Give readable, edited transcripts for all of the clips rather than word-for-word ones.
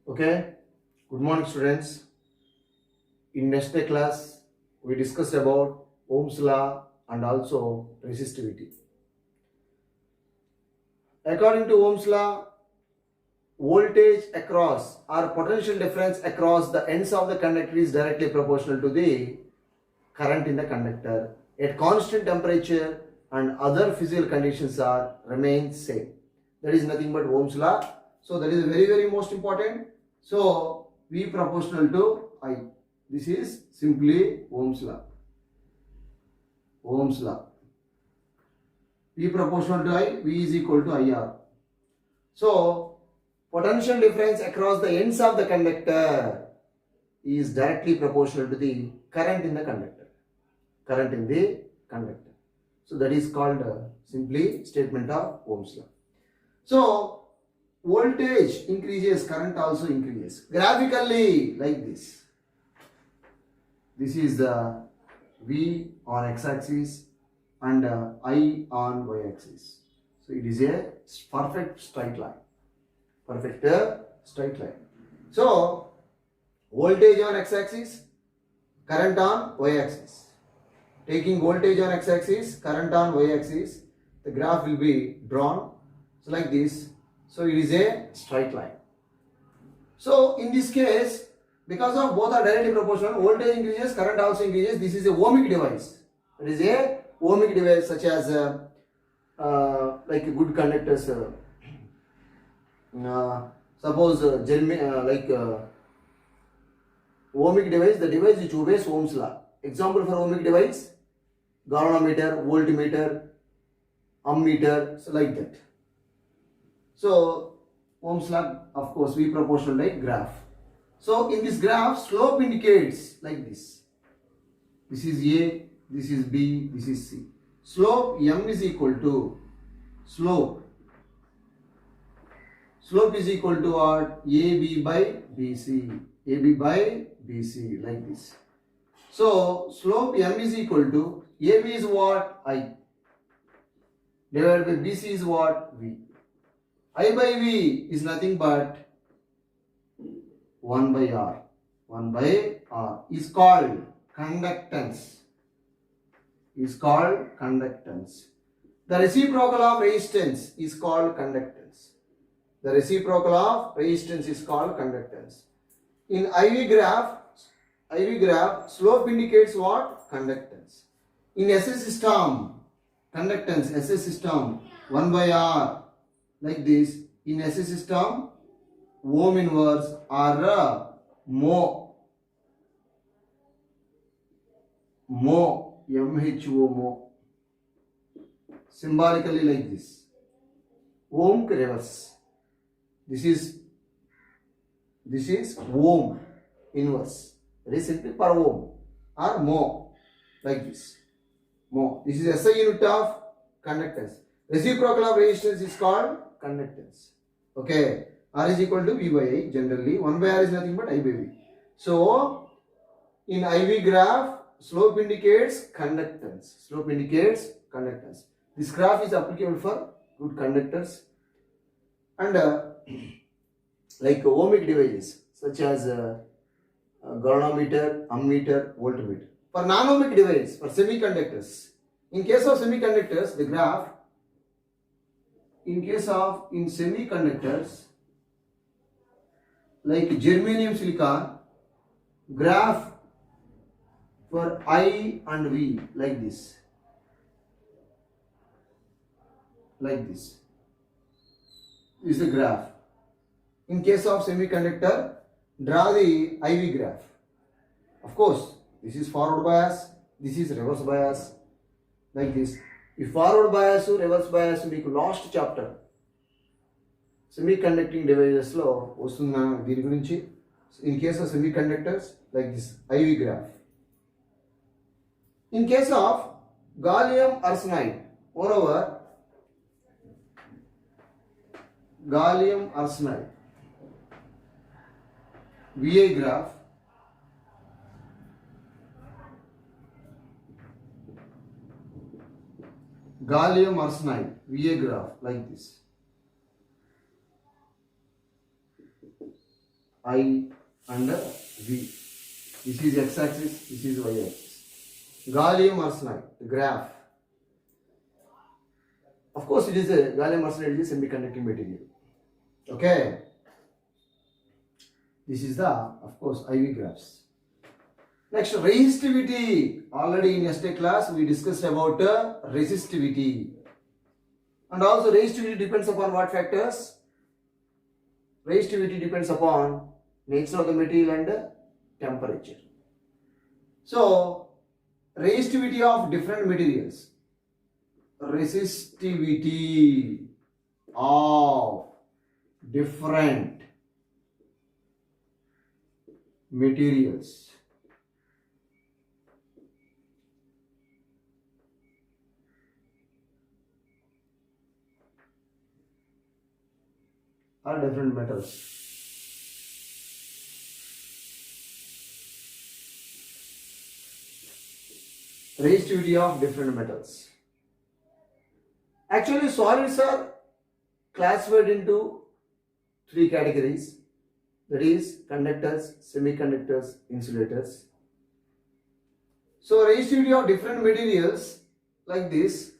Okay, good morning, students. In next day class, we discussed about Ohm's law and also resistivity. According to Ohm's law, voltage across or potential difference across the ends of the conductor is directly proportional to the current in the conductor at constant temperature and other physical conditions are remain same. That is nothing but Ohm's law. So that is very most important. So V proportional to I. This is simply Ohm's law. Ohm's law. V proportional to I, V is equal to IR. So potential difference across the ends of the conductor is directly proportional to the current in the conductor. Current in the conductor. So that is called simply statement of Ohm's law. So voltage increases, current also increases. Graphically like this. This is the V on x-axis and I on y-axis. So it is a perfect straight line. Perfect straight line. So voltage on x-axis, current on y-axis. Taking voltage on x-axis, current on y-axis, the graph will be drawn. So like this. So it is a straight line. So in this case, because of both are directly proportional, voltage increases, current also increases. This is a ohmic device. It is a ohmic device such as like good conductors. Suppose ohmic device, the device which obeys Ohm's law. Example for ohmic device: galvanometer, voltmeter, ammeter, so like that. So Ohm's law, of course, V proportional like graph. So in this graph, slope indicates like this. This is A, this is B, this is C. Slope M is equal to slope. Slope is equal to what? AB by BC. AB by BC, like this. So slope M is equal to AB is what? I. Divided by BC is what? V. I by V is nothing but 1 by R. 1 by R is called conductance. Is called conductance. The reciprocal of resistance is called conductance. The reciprocal of resistance is called conductance. In IV graph, slope indicates what? Conductance. In SI system, conductance, SI system, 1 by R, like this. In SI system, Ohm inverse or Mho, MHO, symbolically like this. Ohm reverse. This is Ohm inverse. That is simply per ohm or Mho, like this. Mho. This is SI unit of conductance. Reciprocal of resistance is called conductance. Okay. R is equal to V by I. Generally, 1 by R is nothing but I by V. So, in IV graph, slope indicates conductance. Slope indicates conductance. This graph is applicable for good conductors and like ohmic devices such as galvanometer, ammeter, voltmeter. For non-ohmic device, for semiconductors, in case of semiconductors, the graph, in semiconductors, like germanium silicon, graph for I and V like this. Like this. This is the graph. In case of semiconductor, draw the IV graph. Of course, this is forward bias, this is reverse bias, like this. If forward bias, reverse bias, మీకు last chapter semiconducting devices లో వస్తున్న దీని గురించి. In case of semiconductors, like this IV graph. In case of gallium arsenide, moreover, gallium arsenide, VA graph, gallium arsenide, VA graph, like this. I and V. This is x-axis, this is y-axis. Gallium arsenide graph. Of course, it is a gallium arsenide is a semiconducting material. Okay. This is the, of course, IV graphs. Next, resistivity. Already in yesterday class we discussed about resistivity. And also resistivity depends upon what factors? Resistivity depends upon nature of the material and temperature. So, resistivity of different materials. Resistivity of different materials. Or different metals. Resistivity of different metals. Actually, solids are classified into three categories, that is conductors, semiconductors, insulators. So resistivity of different materials like this,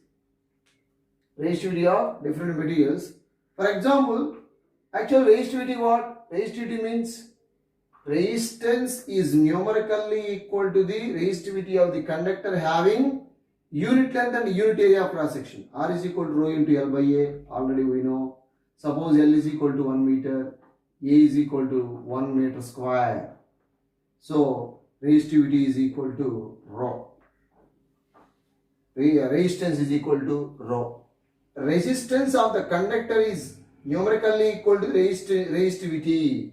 resistivity of different materials. For example, actual resistivity what? Resistivity means resistance is numerically equal to the resistivity of the conductor having unit length and unit area of cross section. R is equal to rho into L by A, already we know. Suppose L is equal to 1 meter, A is equal to 1 meter square. So resistivity is equal to rho. Resistance is equal to rho. Resistance of the conductor is numerically equal to resistivity.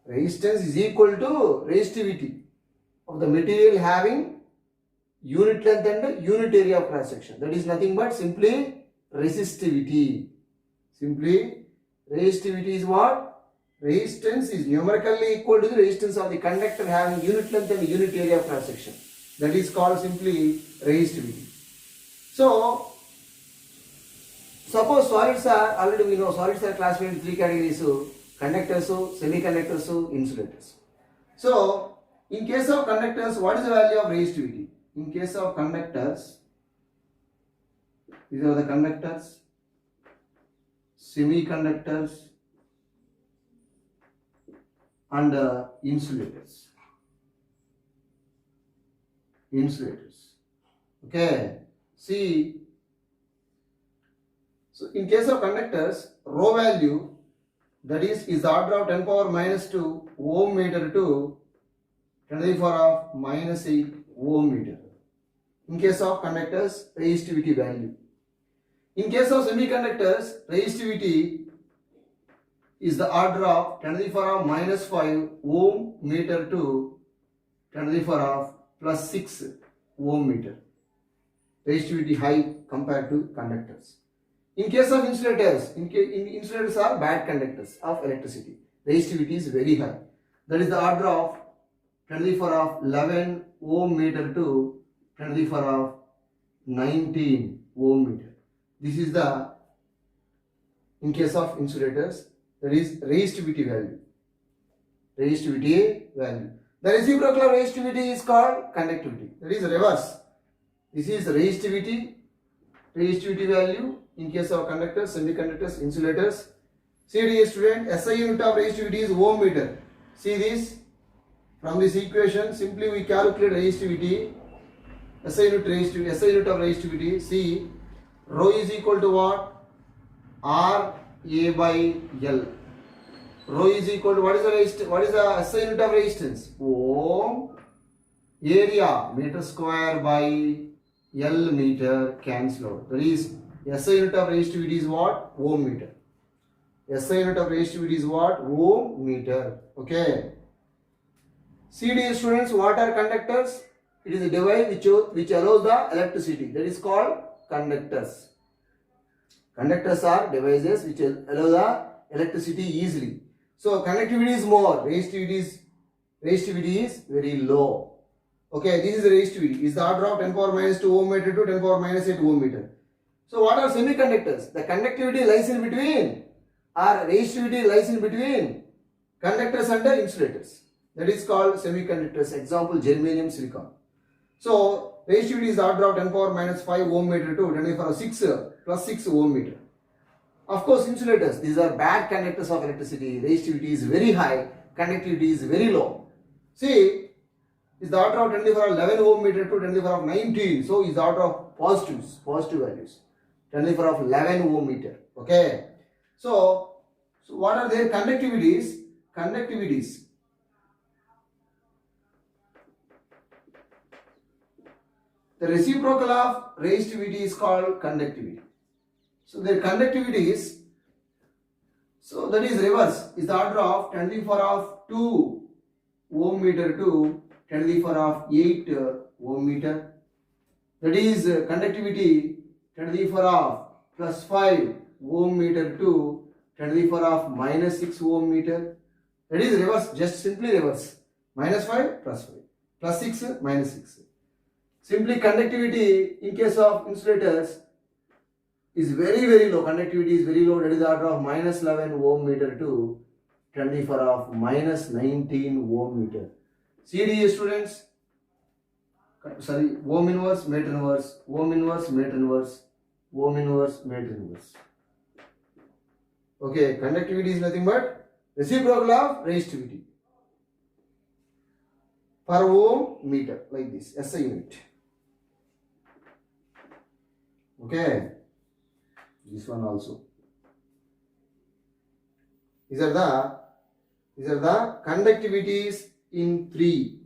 Resistance is equal to resistivity of the material having unit length and unit area of cross section. That is nothing but simply resistivity. Simply resistivity is what? Resistance is numerically equal to the resistance of the conductor having unit length and unit area of cross section. That is called simply resistivity. So, suppose solids are, already we know solids are classified in three categories: conductors, semiconductors, insulators. So, in case of conductors, what is the value of resistivity? In case of conductors, these are the conductors, semiconductors and insulators. Okay. See, so in case of conductors, rho value, that is the order of 10 power minus 2 ohm meter to 10 to the power of minus 8 ohm meter. In case of conductors, resistivity value. In case of semiconductors, resistivity is the order of 10 to the power of minus 5 ohm meter to 10 to the power of plus 6 ohm meter. Resistivity high compared to conductors. In case of insulators, insulators are bad conductors of electricity. Resistivity is very high. That is the order of 10 to the power of 11 ohm meter to 10 to the power of 19 ohm meter. This is the, in case of insulators, that is resistivity value. Resistivity value. The reciprocal of resistivity is called conductivity. That is reverse. This is resistivity value in case of conductors, semiconductors, insulators. See dear student, SI unit of resistivity is ohm meter. See this, from this equation simply we calculate resistivity. SI unit of resistivity. See, rho is equal to what? R A by L. Rho is equal to what is the SI unit of resistance? Ohm. Area meter square by L meter, cancel out. That is SI unit of resistivity is what? Ohm meter. SI unit of resistivity is what? Ohm meter. Okay. See dear students, what are conductors? It is a device which allows the electricity. That is called conductors. Conductors are devices which allow the electricity easily. So conductivity is more, resistivity is very low. Okay, this is the resistivity. Is the order of 10 power minus 2 ohm meter to 10 power minus 8 ohm meter. So what are semiconductors? The conductivity lies in between, or resistivity lies in between conductors and insulators. That is called semiconductors. Example, germanium, silicon. So resistivity is the order of 10 power minus 5 ohm meter to 10 power 6 plus 6 ohm meter. Of course, insulators, these are bad conductors of electricity. Resistivity is very high, conductivity is very low. See, is the order of 10 to the power 11 ohm meter to 10 to the power of 19. So is the order of positives, positive values. 10 to the power of 11 ohm meter. Okay. So what are their conductivities? Conductivities. The reciprocal of resistivity is called conductivity. So their conductivity is, so that is reverse, is the order of 10 to the power of 2 ohm meter to 10 to the power of 8 ohm meter. That is conductivity 10 to the power of plus 5 ohm meter to 10 to the power of minus 6 ohm meter. That is reverse, just simply reverse. Minus 5 plus 5. Plus 6 minus 6. Simply conductivity in case of insulators is very low. Conductivity is very low. That is the order of minus 11 ohm meter to 10 to the power of minus 19 ohm meter. CDA students, sorry, ohm inverse, meter inverse, ohm inverse, meter inverse, ohm inverse, meter inverse. Okay, conductivity is nothing but reciprocal of resistivity per ohm meter, like this, SI unit. Okay, this one also. These are the conductivities in 3: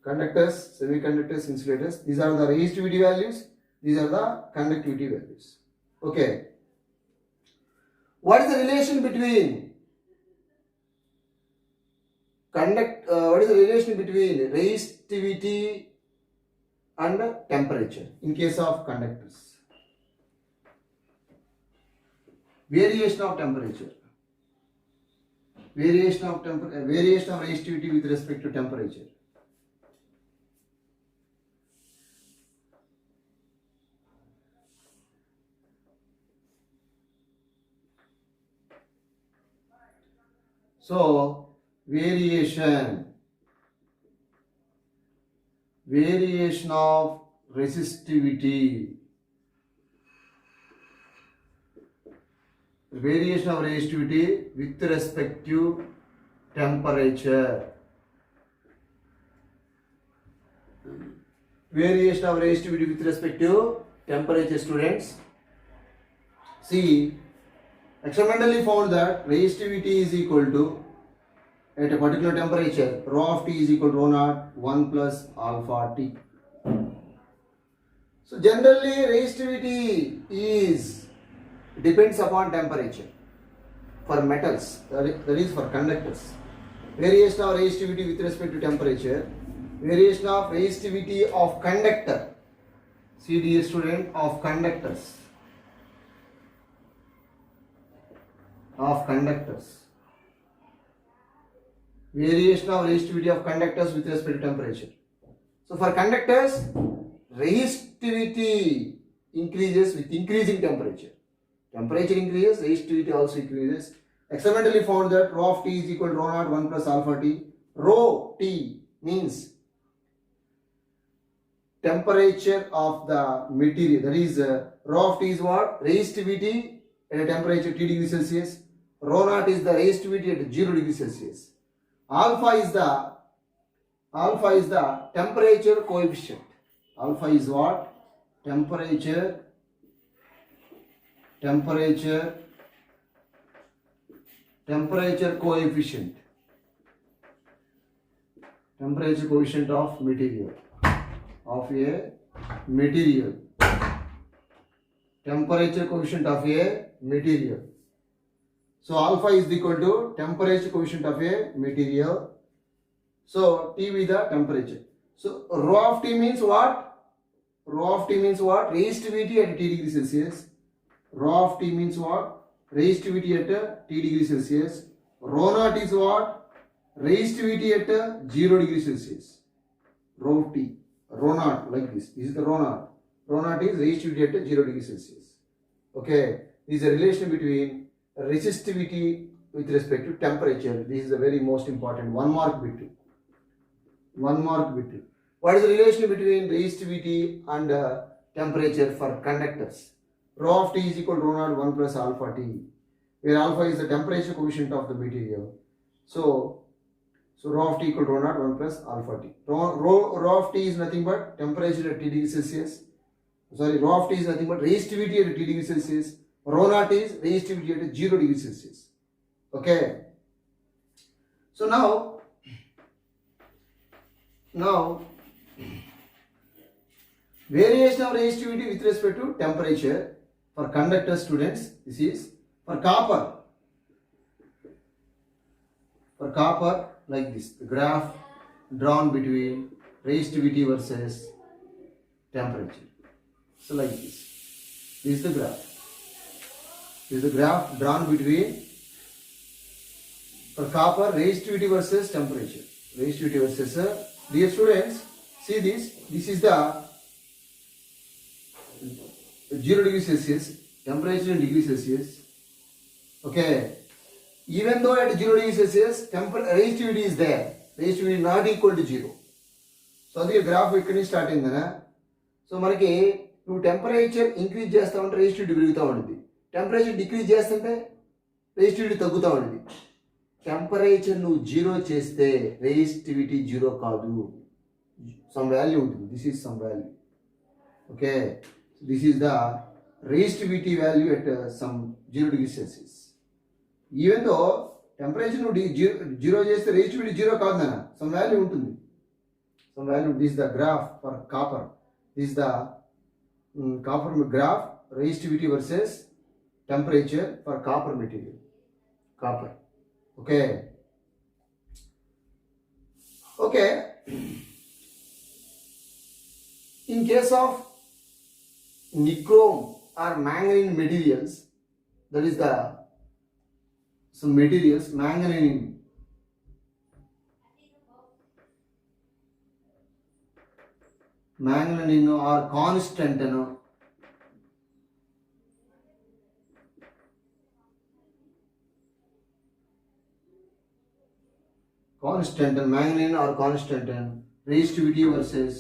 conductors, semiconductors, insulators. These are the resistivity values. These are the conductivity values. Okay. What is the relation between what is the relation between resistivity and temperature in case of conductors? Variation of temperature. Variation of resistivity with respect to temperature. So variation of resistivity. Variation of resistivity with respect to temperature. Variation of resistivity with respect to temperature, students. See, experimentally found that resistivity is equal to, at a particular temperature, rho of T is equal to rho naught 1 plus alpha T. So generally resistivity depends upon temperature for metals, that is for conductors. Variation of resistivity with respect to temperature. Variation of resistivity of conductor. See, dear student, of conductors. Variation of resistivity of conductors with respect to temperature. So for conductors, resistivity increases with increasing temperature. Temperature increases, resistivity also increases. Experimentally found that rho of T is equal to rho naught 1 plus alpha T. Rho T means temperature of the material. That is, rho of T is what? Resistivity at a temperature T degree Celsius. Rho naught is the resistivity at 0 degree Celsius. Alpha is the temperature coefficient. Alpha is what? Temperature coefficient. Temperature coefficient of material. Temperature coefficient of a material. So alpha is equal to temperature coefficient of a material. So T with the temperature. So rho of T means what? Resistivity at T degree Celsius. Rho of T means what? Resistivity at T degree Celsius. Rho naught is what? Resistivity at 0 degree Celsius. Rho of T. Rho naught, like this. This is the rho naught. Rho naught is resistivity at 0 degree Celsius. Okay. This is a relation between resistivity with respect to temperature. This is a very most important 1 mark bit. 1 mark bit. What is the relation between resistivity and temperature for conductors? Rho of T is equal to rho naught 1 plus alpha T, where alpha is the temperature coefficient of the material. So rho of T equal to rho naught 1 plus alpha T. Rho of T is nothing but temperature at T degree Celsius. Sorry, rho of T is nothing but resistivity at T degree Celsius. Rho naught is resistivity at 0 degree Celsius. Okay. So now variation of resistivity with respect to temperature for conductor students. This is for copper. For copper, like this, the graph drawn between resistivity versus temperature. So like this. This is the graph. This is the graph drawn between for copper resistivity versus temperature. Resistivity versus dear students, see this. This is the 0 degree Celsius, temperature in degree Celsius. Okay. Even though at 0 degree Celsius, resistivity is there. Resistivity is not equal to 0. So the graph ikkadi start ayindana. So మనకి నువ్వు temperature increase చేస్తా ఉంటే resistivity పెరుగుతూ ఉంటుంది. Temperature decrease చేస్తుంటే resistivity తగ్గుతూ ఉంటుంది. Temperature నువ్వు 0 చేస్తే రెసిస్టివిటీ 0 కాదు. సమ్ వాల్యూ ఉంటుంది. This is some value. Okay. This is the resistivity value at some 0 degree Celsius. Even though temperature nu 0 చేస్తే resistivity 0 కాదు నాన్న, some value ఉంటుంది. Some value. This is the graph for copper. This is the copper graph, resistivity versus temperature for copper material. Copper. Okay. Okay. In case of nichrome or manganese materials, that is the some materials manganese or constant manganese or constant resistivity versus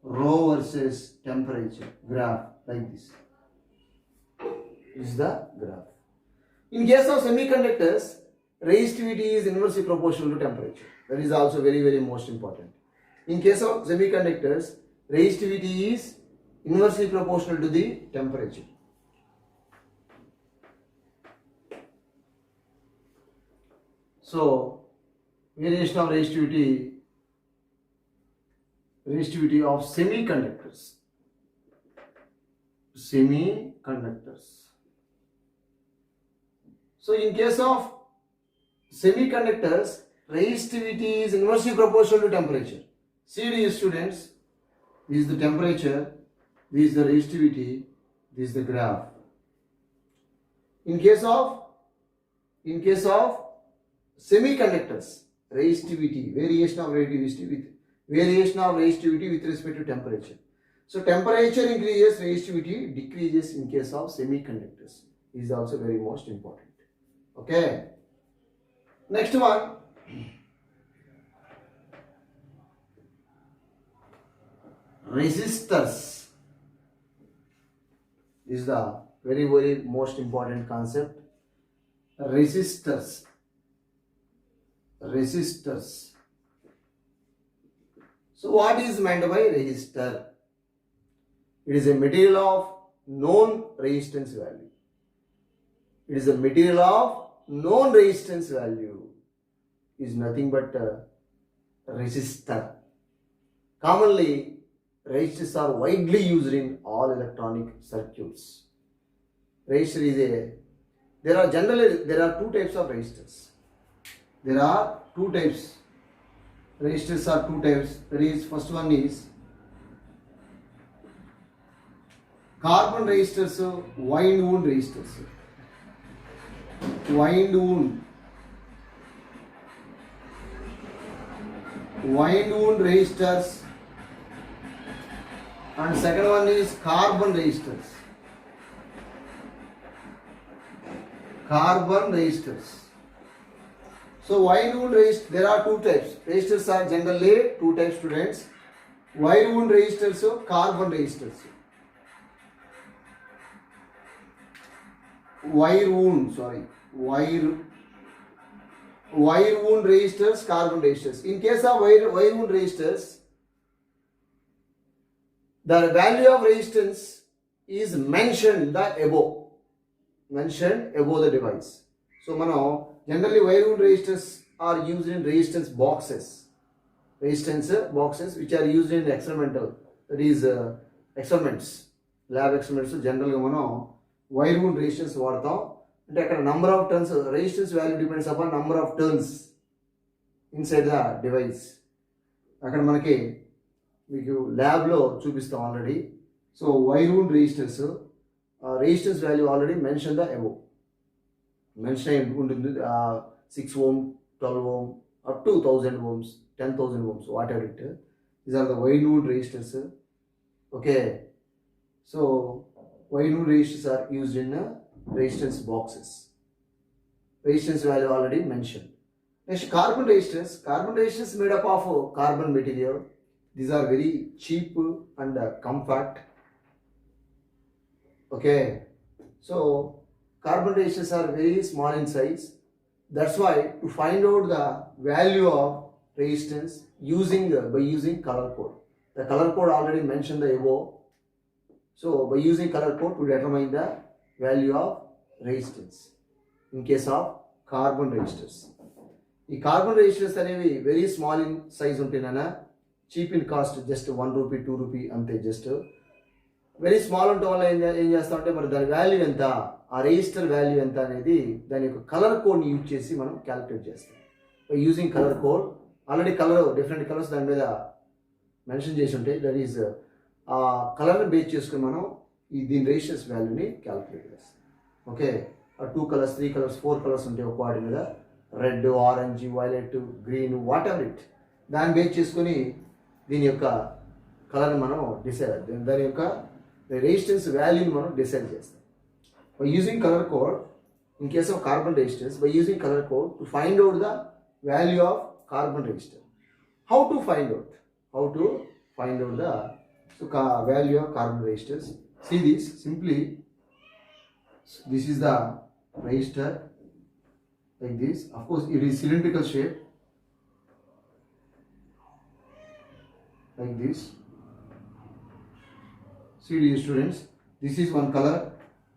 rho versus temperature graph like this. This is the graph. In case of semiconductors, resistivity is inversely proportional to temperature. That is also very, very most important. In case of semiconductors, resistivity is inversely proportional to the temperature. So, variation of resistivity of semiconductors. So in case of semiconductors, resistivity is inversely proportional to temperature. See dear students, this is the temperature, this is the resistivity, this is the graph. In case of semiconductors, resistivity, variation of resistivity with respect to temperature. So temperature increases, resistivity decreases in case of semiconductors. This is also very most important. Okay. Next one. Resistors. This is the very, very most important concept. Resistors. So what is meant by resistor? It is a material of known resistance value. It is a material of known resistance value. Is nothing but a resistor. Commonly, resistors are widely used in all electronic circuits. Resistor is there are two types of resistors. There are two types. Resistors are two types. First one is carbon resistors, wind wound resistors. Wind wound resistors, and second one is carbon resistors. So wire wound resist, there are two types. Resistors are generally two types, students. Wire wound resistors, carbon resistors. Wire wound resistors, carbon resistors. In case of wire wound resistors, the value of resistance is mentioned above the device. So generally wire wound resistors are used in resistance boxes which are used in experimental, that is experiments, lab experiments. Generally wire wound resistance వాడతాం. అంటే అక్కడ number of turns, resistance value depends upon number of turns inside the device. అక్కడ మనకి మీకు ల్యాబ్లో చూపిస్తాం already. So wire wound resistors, resistance value already mentioned the above. Mention అయి ఉంటుంది 6 ohm, 12 ohm, up to 1000 ohms, 10,000 ohms, whatever it. These are the wire wound resistors. Okay, so wire wound resistors are used in resistance boxes. Resistance value already mentioned. Next, carbon resistors made up of carbon material. These are very cheap and compact. Okay, so carbon resistors are very small in size. That's why to find out the value of resistance by using color code. The color code already mentioned the above. So by using color code to determine the value of resistance in case of carbon resistors. ఈ carbon resistors అనేవి very small in size ఉంటేనా, cheap in cost, just 1 rupee 2 rupee అంతే. Just very small ఉండటం వల్ల ఏం చేస్తామంటే మరి దాని వాల్యూ ఎంత, ఆ రెసిస్టర్ వాల్యూ ఎంత అనేది దాని యొక్క కలర్ కోడ్ని యూజ్ చేసి మనం క్యాలిక్యులేట్ చేస్తాం. Using colour code, already different colours దాని మీద మెన్షన్ చేసి ఉంటాయి. దట్ ఈస్ ఆ కలర్ని బేస్ చేసుకుని మనం దీని రెసిస్టెన్స్ వాల్యూని క్యాలిక్యులేట్ చేస్తాం. ఓకే, 2 కలర్స్ 3 కలర్స్ 4 కలర్స్ ఉంటాయి ఒక వాటి మీద, red, orange, violet, green, what ever it. దాన్ని బేస్ చేసుకొని దీని యొక్క కలర్ని మనం దాని యొక్క రెసిస్టెన్స్ వాల్యూని మనం డిసైడ్ చేస్తాం. By using color code, in case of carbon resistors, by using color code to find out the value of carbon resistor. How to find out the value of carbon resistors? See this, simply this is the resistor like this. Of course it is cylindrical shape like this. See dear students, this is one color,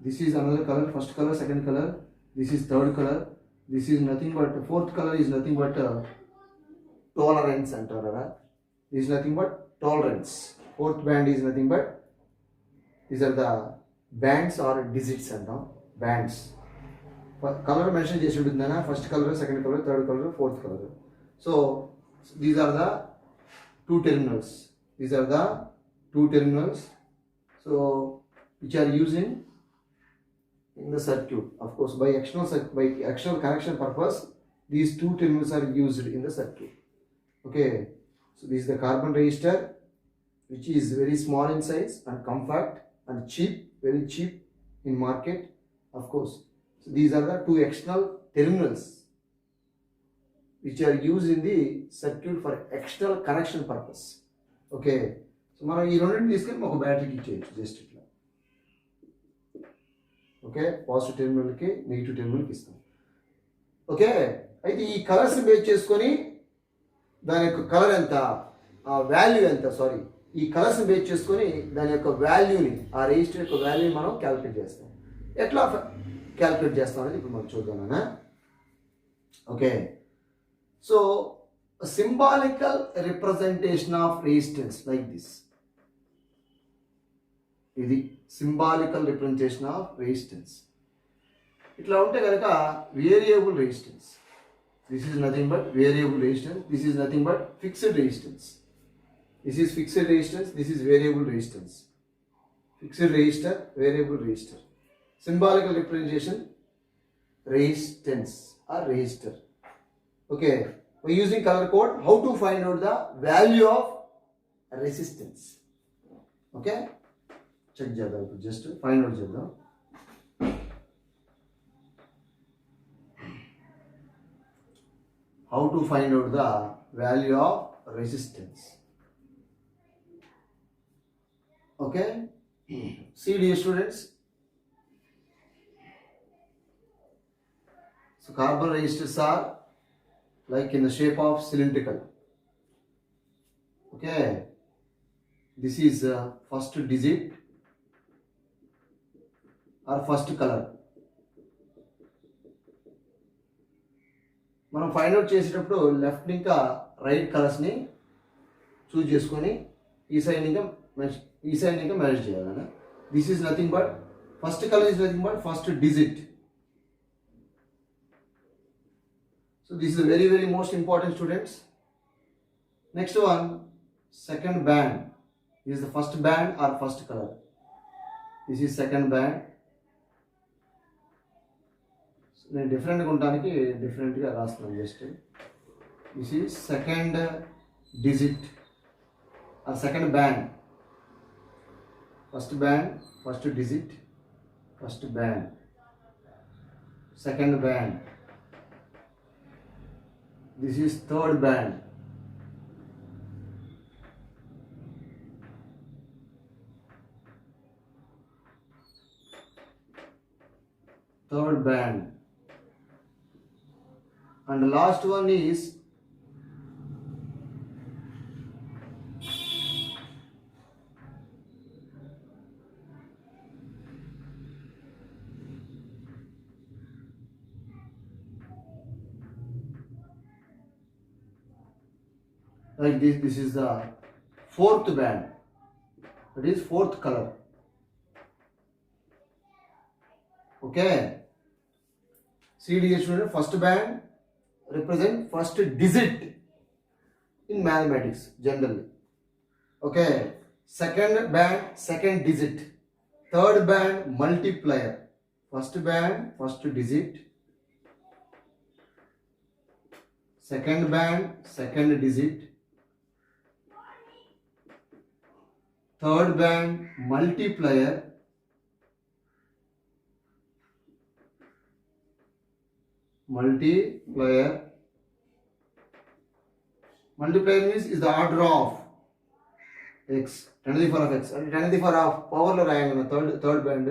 this is another color, first color, second color, this is third color, this is nothing but fourth color is nothing but tolerance antarara. This is nothing but tolerance. Fourth band is nothing but, these are the bands or digits antam, bands. Color mention chesi untundana, first color, second color, third color, fourth color. So these are the two terminals. So which are using in the circuit. Of course, by external connection purpose, these two terminals are used in the circuit. Okay, so this is the carbon resistor, which is very small in size and compact and cheap, very cheap in market. Of course, so these are the two external terminals which are used in the circuit for external connection purpose. Okay, so మనం ఈ రెండింటిని తీసుకొని ఒక బ్యాటరీకి ఇచ్చేయచ్చు just ఇట్లా. Okay, positive టెర్మినల్కి negative టెర్మినల్కి ఇస్తాం. Okay, అయితే ఈ కలర్స్ని base చేసుకొని దాని యొక్క కలర్ ఎంత, ఆ వాల్యూ ఎంత, ఈ కలర్స్ని బేస్ చేసుకొని దాని యొక్క వాల్యూని, ఆ రెజిస్టర్ యొక్క వాల్యూని మనం క్యాలిక్యులేట్ చేస్తాం. ఎట్లా క్యాలిక్యులేట్ చేస్తాం అనేది ఇప్పుడు మనం చూద్దాం. Okay, so symbolical representation of resistance like this. ఇది సింబాలికల్ రిప్రజెంటేషన్ ఆఫ్ రెసిస్టెన్స్. ఇట్లా ఉంటే కనుక variable resistance, this is nothing but variable resistance, this is nothing but fixed resistance, this is fixed resistance, this is variable resistance, fixed resistor, variable resistor. Symbolical representation resistance or resistor. Okay, by using color code, how to find out the value of resistance? Okay, check చేద్దాం, just find out చేద్దాం. how to find out the value of resistance. Okay, see dear students, so carbon resistors are like in the shape of cylindrical. Okay, this is first digit or first color. మనం find out చేసేటప్పుడు left ఇంకా right కలర్స్ని choose చేసుకొని ఈ side ఇంకా marriage చేయాలన్న. This is nothing but first colour is nothing but first digit. So this is very very most important students. Next one, second band is the first band or first color. This is second band. So నేను డిఫరెంట్గా ఉండడానికి డిఫరెంట్గా రాస్తున్నాను just. This is second digit or second band. First band, first digit, first band, second band. This is third band. Third band, and the last one is like this. This is the fourth band, that is fourth color. Okay, see dear student, first band represent first digit in mathematics generally. Okay, second band second digit, third band multiplier, first band first digit, second band second digit, third band multiplier, multiplier means is the order of x, 10 to the power of x, and 10 to the power of power lo rayanga third band.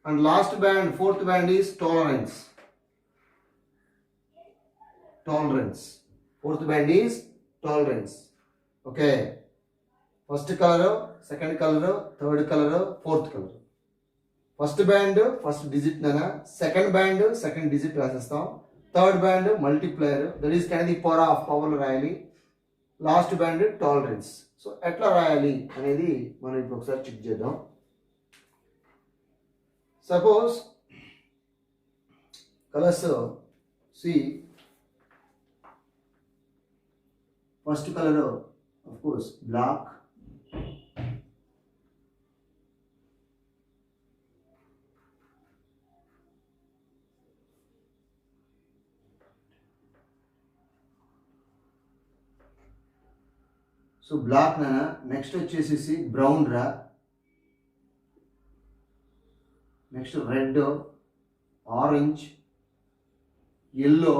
And last band, fourth band is tolerance. Fourth band is tolerance. Okay, first color, second color, third color, fourth color. First band first digit నానా, second band second digit రాసేస్తాం, third band multiplier, that is ten the power of పవర్లో రాయాలి, last band tolerance. So ఎట్లా రాయాలి అనేది మనం ఇప్పుడు ఒకసారి చెక్ చేద్దాం. Suppose colours see, first colour of course black, so black నానా. నెక్స్ట్ వచ్చేసేసి బ్రౌన్ రా, next red, orange, yellow,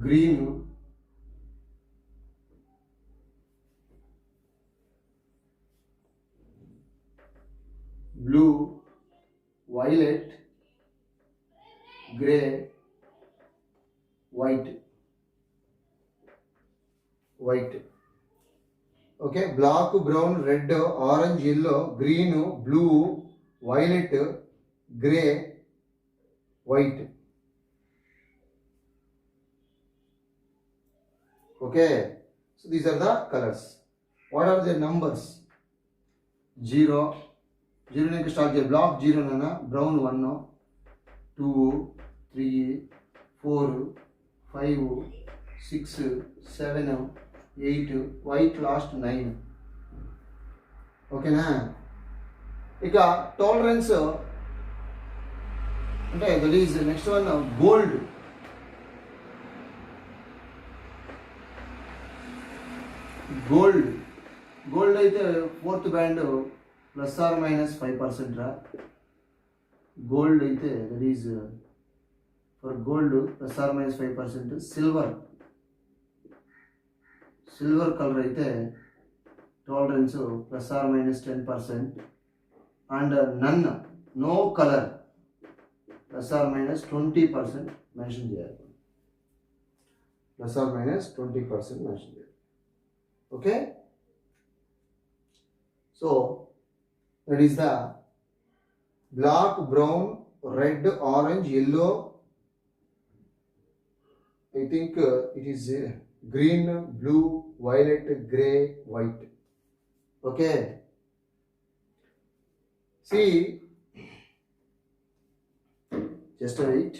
green, blue, violet, grey, white. Okay, black, brown, red, orange, yellow, green, blue, violet, grey, white. Okay, so these are the colours. What are the numbers? 0 నుంచి start చేయాలి. Black 0 నాన్న, brown 1, 2, 3, 4, 5, 6, 7, 8, white last 9. ఓకేనా? ఇక tolerance అంటే that is next one gold. Gold అయితే fourth band plus or minus 5% రా. Gold అయితే that is for gold plus or minus 5%, silver color అయితే tolerance plus or minus 10%, and none, no color, plus or minus 20% mention చేయాలి. Plus or minus 20% mention చేయాలి. Okay, so that is the black, brown, red, orange, yellow, I think it is green, blue, violet, gray, white. Okay, see, just wait.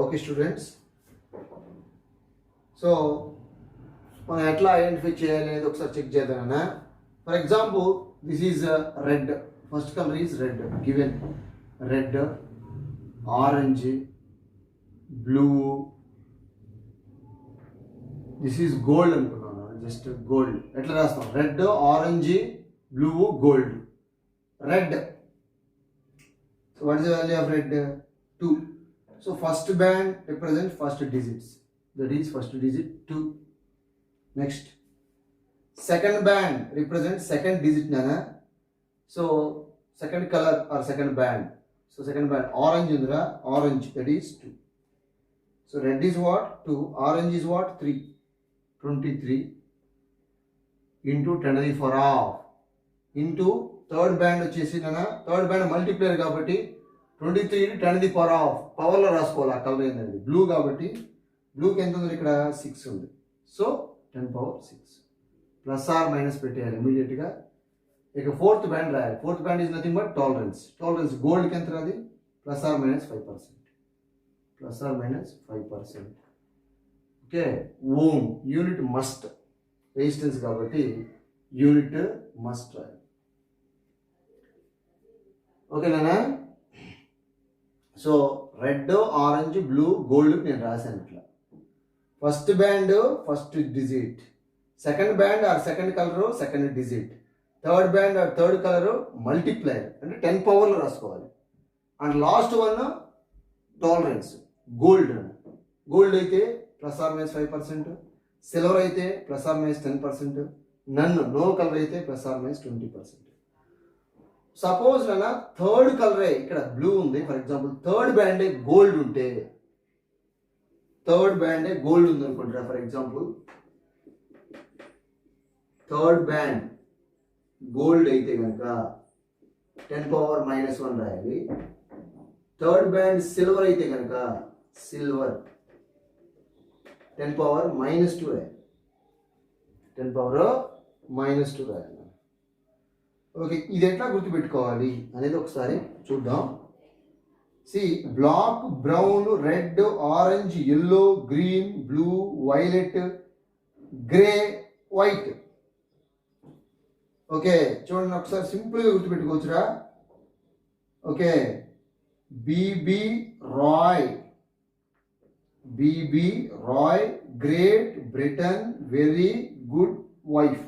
Okay students, so మనం ఎట్లా identify చేయాలి అనేది ఒకసారి check చేద్దాం. For example this is red, first colour is red, given red, orange, blue, this is gold అనుకున్నాను, just gold. ఎట్లా రాస్తాం? Red, orange, blue, gold. Red, so what is the value of red? 2. So first band represents first digits, that is first digit 2. Next, second band represents second digit nana, so second color or second band, so second band orange indra, orange, that is 2. So red is what? 2. Orange is what? 3. 23 into 10 to the 4 half into third band వచ్చేసి nana, third band multiplier కాబట్టి 23 10 to the power half పవర్లో రాసుకోవాలి. ఆ colour ఏంటండి? Blue కాబట్టి బ్లూకి ఎంత ఉంది ఇక్కడ? 6 ఉంది. So 10 power 6 plus or minus పెట్టేయాలి ఇమీడియట్గా. ఇక ఫోర్త్ బ్యాండ్ రాయాలి. Fourth band is nothing but tolerance. Tolerance గోల్డ్కి ఎంత రాది? Plus or minus 5%. Plus or minus 5%. Okay, ohm unit must, resistance కాబట్టి యూనిట్ మస్ట్ రాయాలి. ఓకేనా? So red, orange, blue, gold నేను రాశాను ఇట్లా. First band first digit, second band or second colour second digit, third band or third colour multiplier అంటే 10 పవర్లో రాసుకోవాలి. And last one tolerance gold. Gold అయితే ప్లస్ ఆర్ మైనస్ 5%, సిల్వర్ అయితే plus or minus 10%, no colour అయితే plus or minus 20%. Suppose అన్న third కలరే ఇక్కడ blue ఉంది, ఫర్ ఎగ్జాంపుల్ థర్డ్ బ్యాండే గోల్డ్ ఉంటే, థర్డ్ బ్యాండే గోల్డ్ ఉంది అనుకుంటారా, for example third band gold అయితే కనుక 10 power minus 1 రాయాలి. థర్డ్ బ్యాండ్ సిల్వర్ అయితే కనుక సిల్వర్ 10 power minus 2 రాయాలి. 10 power minus 2 రాయాలి. ఓకే, ఇది ఎట్లా గుర్తుపెట్టుకోవాలి అనేది ఒకసారి చూద్దాం. See, black, brown, red, orange, yellow, green, blue, violet, grey, white. Okay, చూడండి ఒకసారి సింపుల్గా గుర్తుపెట్టుకోవచ్చురా. Okay, BB ROY, BB Roy, great Britain, very good wife.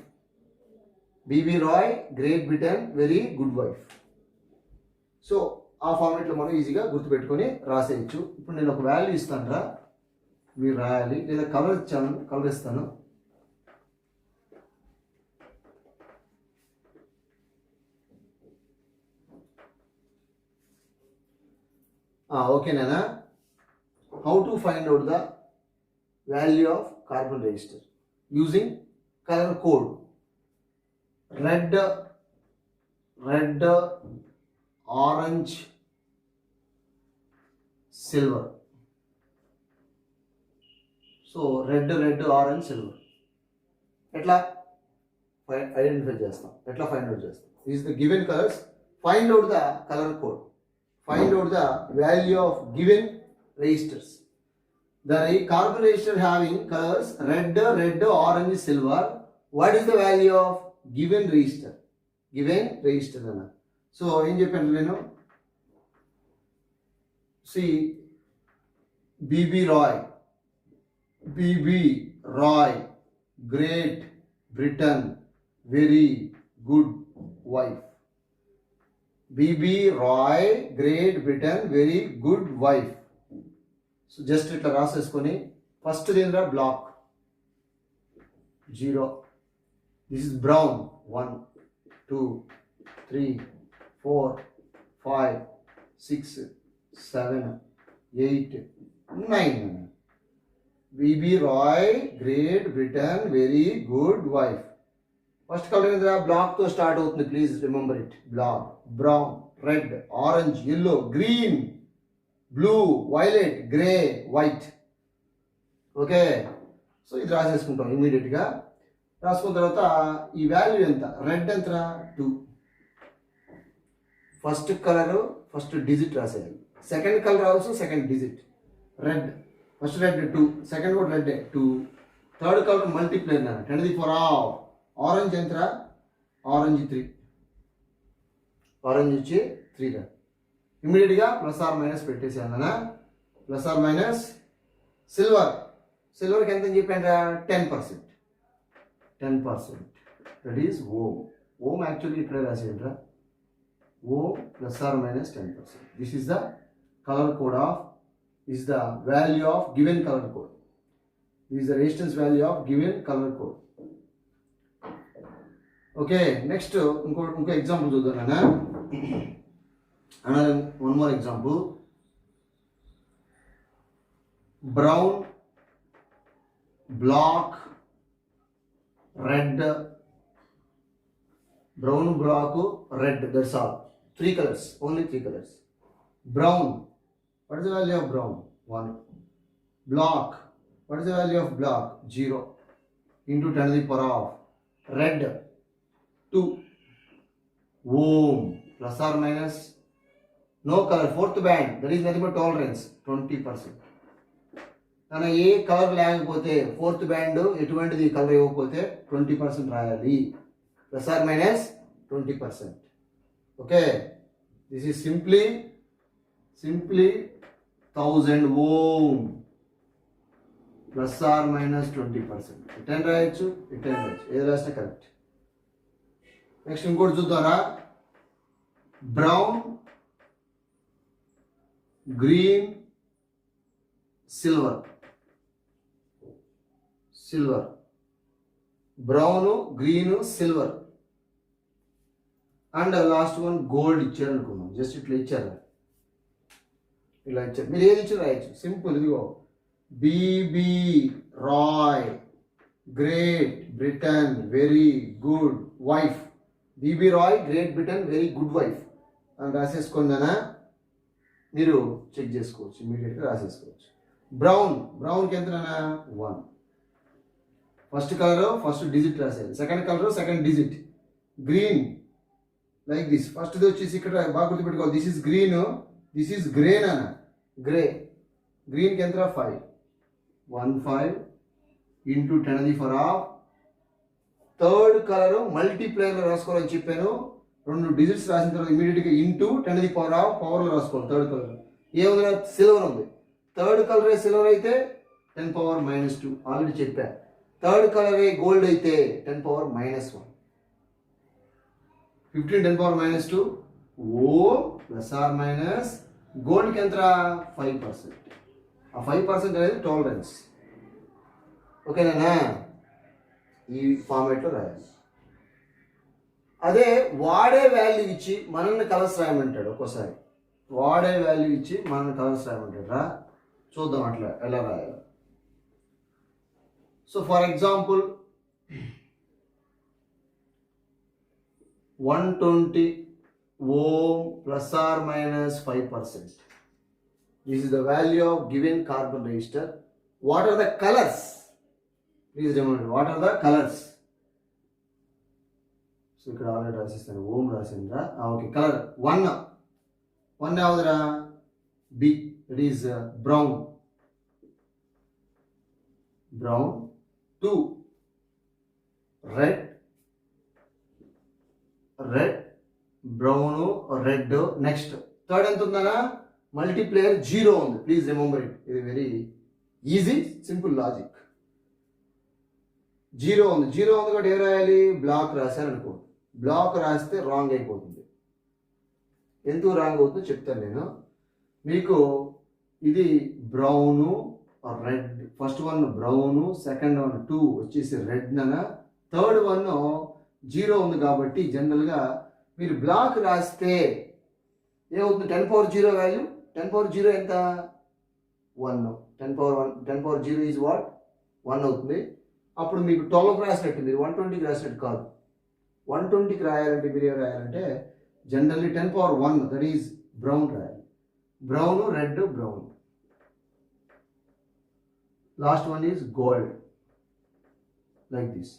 BB Roy, great Britain, very good wife. So ఆ ఫార్మేట్లో మనం ఈజీగా గుర్తుపెట్టుకొని రాసేయచ్చు. ఇప్పుడు నేను ఒక వాల్యూ ఇస్తాను రా, మీరు రాయాలి, లేదా కలర్ ఇచ్చాను, కలర్ ఇస్తాను. ఓకేనా? How to find out the value of carbon register using colour code. Red, orange, silver. So red, orange, silver ఎట్లా ఐడెంటిఫై చేస్తాం, ఎట్లా ఫైండ్ అవుట్ చేస్తాం? Is the given colours, find out the colour code, find out the value of given registers. The carbon register having colors red, orange, silver. What is the value of given register? Given register ana. So em cheppanu nenu See, BB Roy, Great Britain, very good wife. BB Roy, Great Britain, very good wife. So just itla రాసేసుకొని first దేంద్రా black 0. This is brown 1 2 3 4 5 6 7 8 9. BB Roy, Great Britain, very good wife. First color ఏంద్రా black తో start అవుతుంది, please remember it. Black, brown, red, orange, yellow, green, blue, violet, grey, white. Okay, so ఇది రాసేసుకుంటాం ఇమీడియట్గా. రాసుకున్న తర్వాత ఈ వాల్యూ ఎంత, రెడ్ ఎంతరా 2. ఫస్ట్ కలర్ ఫస్ట్ డిజిట్ రాసేయాలి. Second colour also second digit. Red, first red 2, second కూడా red 2. Third colour multiplier 10 to the power of. Orange ఎంతరా, ఆరెంజ్ 3. ఆరెంజ్ వచ్చి 3 రా. ఇమీడియట్గా ప్లస్ ఆర్ మైనస్ పెట్టేసాను అన్న. ప్లస్ ఆర్ మైనస్ సిల్వర్, సిల్వర్కి ఎంత చెప్పాను, 10%. 10%, that is ohm. Ohm actually ఇక్కడే రాసేయండిరా. Ohm plus or minus 10%. This is the colour code of, is the value of given color code. This is the resistance value of given color code. Okay, next ఇంకో example చూద్దాం నాన్న. another one more example. Brown, black, red. Brown, black, red, that's all. 3 colors, only 3 colors. Brown, what is the value of brown? 1. Black, what is the value of black? 0 into 10 to the power of. Red 2. Ohm, plus or minus, no color, fourth band, that is nothing but tolerance, 20%. కానీ ఏ colour లేకపోతే fourth band ఎటువంటిది colour ఇవ్వకపోతే 20% రాయాలి. Plus or minus 20%. Okay, this is simply 1000 ohm plus or minus 20%. ఇటెన్ రాయొచ్చు, ఇటెన్ రాయొచ్చు, ఏది రాసినా కరెక్ట్. నెక్స్ట్ ఇంకోటి చూద్దారా. Brown, green, silver. Brown, green, silver and last one gold ఇచ్చారు అనుకున్నాం. జస్ట్ ఇట్లా ఇచ్చారు, ఇలా ఇచ్చారు. మీరు ఏది ఇచ్చి రాయొచ్చు, సింపుల్. ఇదిగో BB Roy, great Britain, very good wife. BB Roy, great Britain, very good wife అని రాసేసుకుందానా, మీరు చెక్ చేసుకోవచ్చు, ఇమీడియట్గా రాసేసుకోవచ్చు. బ్రౌన్కి ఎంతనా 1. ఫస్ట్ కలర్ ఫస్ట్ డిజిట్ రాసేయాలి, second colour second digit. Green like this, ఫస్ట్ది వచ్చేసి ఇక్కడ బాగా గుర్తుపెట్టుకోవాలి, this is green, this is grey నాన్న. గ్రీన్కి ఎంత 5. 15 into 10 to the power of. Third colour మల్టీప్లేయర్లో రాసుకోవాలని చెప్పాను. 2 డిజిట్స్ రాసిన తర్వాత ఇమీడియట్గా into 10 to the power of పవర్లో రాసుకోవాలి. థర్డ్ కలర్ ఏముంది, సిల్వర్ ఉంది. థర్డ్ కలరే సిల్వర్ అయితే 10⁻², ఆల్రెడీ చెప్పా. థర్డ్ కలరే గోల్డ్ అయితే 10⁻⁻1. 15 10⁻². ఓ ప్లస్ ఆర్ మైనస్ గోల్డ్కి ఎంత 5%. ఆ 5% అనేది టాలరెన్స్. ఓకేనా, ఈ ఫార్మేట్లో రాయాలి. అదే వాడే వాల్యూ ఇచ్చి మనల్ని కలర్స్ రాయమంటాడు. ఒక్కోసారి వాడే వాల్యూ ఇచ్చి మనల్ని కలర్స్ రాయమంటాడు రా. చూద్దాం అట్లా ఎలా రాయాలి. So for example 120 ohm plus or minus 5%. This is the value of given carbon resistor. What are the colors? Please remember, what are the colors? So ఇక్కడ ఆల్రెడీ రాసిస్తాను, ఓం రాసిండ్రా. ఓకే, కలర్ 1 యావదురా, B, it is brown. 2 red, brown, red. Next third ఎంత ఉందనా, multiplier 0 ఉంది. Please remember it, ఇది very easy simple logic. 0 ఉంది, 0 ఉంది కాబట్టి ఏం రాయాలి, బ్లాక్ రాశారనుకో. బ్లాక్ రాస్తే రాంగ్ అయిపోతుంది. ఎందుకు రాంగ్ అవుతుందో చెప్తాను నేను మీకు. ఇది brown red, first one brown, second one 2 వచ్చేసి రెడ్ నన, థర్డ్ వన్ 0 ఉంది కాబట్టి జనరల్గా మీరు బ్లాక్ రాస్తే ఏమవుతుంది, 10 పవర్ 0 వాల్యూ, 10 పవర్ 0 ఎంత 1, 10 పవర్ 1, 10 పవర్ 0 ఈజ్ వాట్ 1 అవుతుంది. అప్పుడు మీకు 12కి రాసినట్టు, మీరు 120కి రాసినట్టు కాదు. 120కి రాయాలంటే మీరు ఏం రాయాలంటే generally 10 power 1 that is brown రాయాలి. Brown, red, brown. Last one is gold, like this.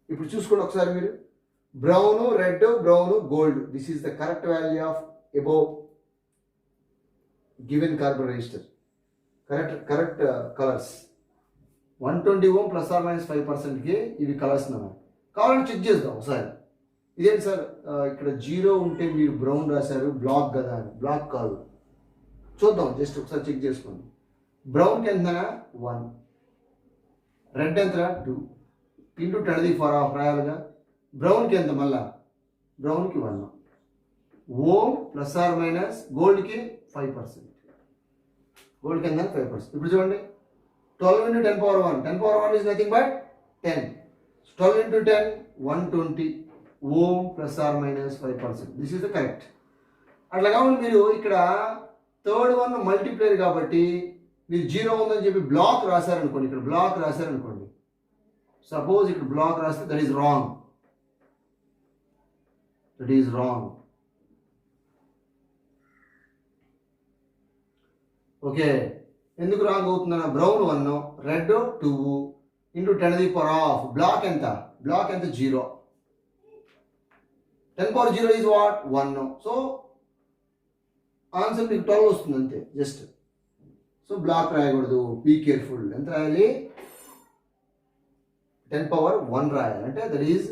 ఇప్పుడు చూసుకోండి ఒకసారి మీరు, brown, red, brown, gold. This is the correct value of above given carbon resistor. Correct colours. 120 ohm plus or minus 5%కి ఇవి colours అన్నమాట. కావాలంటే check చేద్దాం ఒకసారి. ఇదేంటి సార్ ఇక్కడ 0 ఉంటే మీరు బ్రౌన్ రాశారు, బ్లాక్ కదా అని. బ్లాక్ కాదు, చూద్దాం జస్ట్ ఒకసారి చెక్ చేసుకోండి. బ్రౌన్కి ఎంత 1, రెడ్ ఎంత 2 ఇంటూ 10⁴ రాయాలిగా. బ్రౌన్కి ఎంత, మళ్ళా బ్రౌన్కి 1 ఓం ప్లస్ ఆర్ మైనస్, గోల్డ్కి 5%. గోల్డ్కి ఎంత 5%. ఇప్పుడు చూడండి 12 into 10 power 1. 10 power 1 is nothing but 10. So 12 into 10, 120 ohm plus or minus 5%. This is the correct. అట్లా కావాలి మీరు ఇక్కడ థర్డ్ వన్ మల్టీప్లేయర్ కాబట్టి మీరు 0 ఉందని చెప్పి బ్లాక్ రాశారనుకోండి, ఇక్కడ బ్లాక్ రాశారనుకోండి, సపోజ్ ఇక్కడ బ్లాక్ రాస్తే that is wrong. That is wrong. Okay, ఎందుకు రాంగ్ అవుతుందన్న, బ్రౌన్ 1, రెడ్ 2 ఇంటూ 10⁻, బ్లాక్ ఎంత, బ్లాక్ ఎంత 0. 10 power 0 is what 1. So answer మీకు 12 వస్తుంది అంతే జస్ట్. సో బ్లాక్ రాయకూడదు, బీ కేర్ఫుల్. ఎంత రాయాలి, 10 పవర్ 1 రాయాలి. అంటే దట్ ఈజ్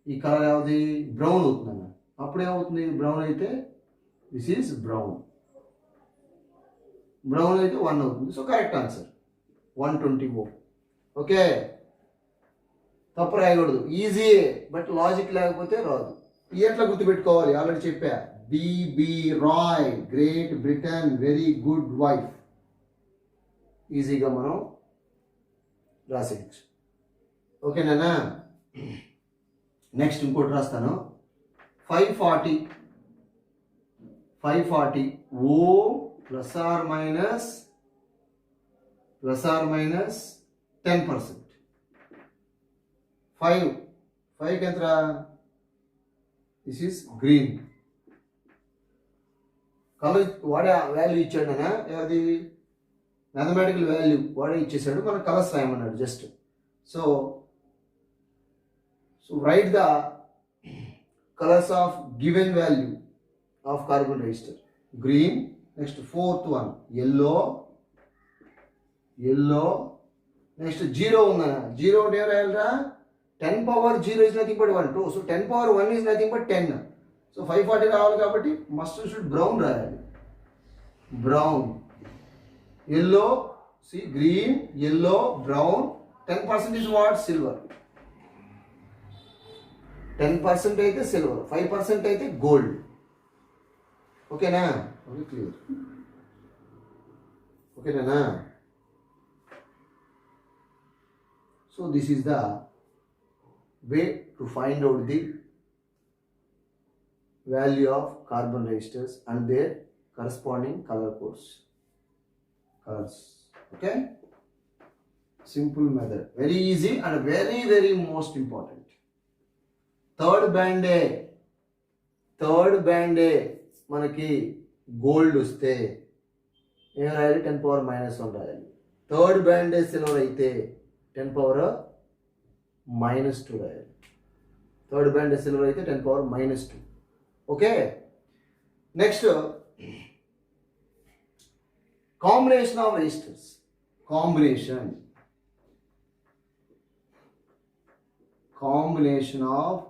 ఈ కలర్ ఏది బ్రౌన్ అవుతుందన్న. అప్పుడు ఏమవుతుంది, బ్రౌన్ అయితే దిస్ ఈజ్ బ్రౌన్. బ్రౌన్ అయితే 1 అవుతుంది. సో కరెక్ట్ ఆన్సర్ 120 ఓం. ఓకే, తప్పు రాయకూడదు. ఈజీ, బట్ లాజిక్ లేకపోతే రాదు. ఎట్లా గుర్తుపెట్టుకోవాలి ఆల్రెడీ చెప్పా. BB Roy, great Britain, very good wife. ఈజీగా మనం రాసేయచ్చు. ఓకేనా. నెక్స్ట్ ఇంకోటి రాస్తాను. 540 ఓం ప్లస్ ఆర్ మైనస్ 10%. 5 ఎంత, దిస్ ఈస్ గ్రీన్. కలర్ వాడే వాల్యూ ఇచ్చాడు అన్న, అది మ్యాథమెటికల్ వాల్యూ వాడే ఇచ్చేసాడు, మనం కలర్స్ రాయమన్నాడు just. So right the colours of given value of carbon resistor. Green. Next fourth one yellow. Next 0 ఉందా, 0 ఉంటే ఏం రాయాలరా, 10 power 0 is nothing but 1, 2. So 10 power 1 is nothing but 10. So 540 రావాలి కాబట్టి మస్ట్ షుడ్ బ్రౌన్ రాయాలి. Brown, yellow, C green, yellow, brown. 10% is what, silver. 10% అయితే silver, 5% అయితే gold. ఓకేనా, ఓకే క్లియర్. ఓకేనా. So this is the way to find out the value of carbon registers and their corresponding color codes. Colors. Okay? Simple method. Very easy and very, very most important. Third band A మనకి gold వస్తే ఏం రాయాలి, 10 power -1 రాయాలి. Third band ఏ silver అయితే 10 power -2 రాయాలి. Third band silver అయితే 10 power -2. Okay. Next combination of resistors. Combination of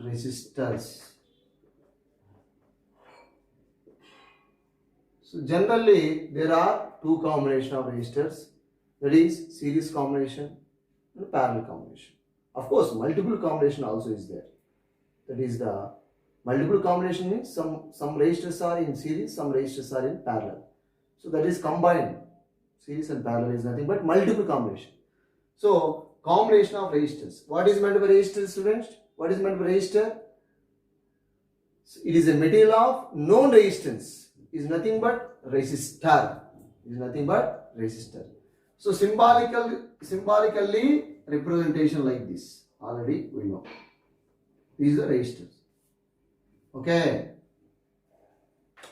resistors. So generally there are two combination of resistors, that is series combination and parallel combination. Of course, multiple combination also is there. That is the multiple combination means some resistors are in series, some resistors are in parallel. So that is combined. Series and parallel is nothing but multiple combination. So combination of resistors. What is meant by resistor, students? What is meant by resistor? It is a material of known resistance. Is nothing but resistor. Is nothing but resistor. So symbolically representation like this. Already we know. These are resistors. Okay.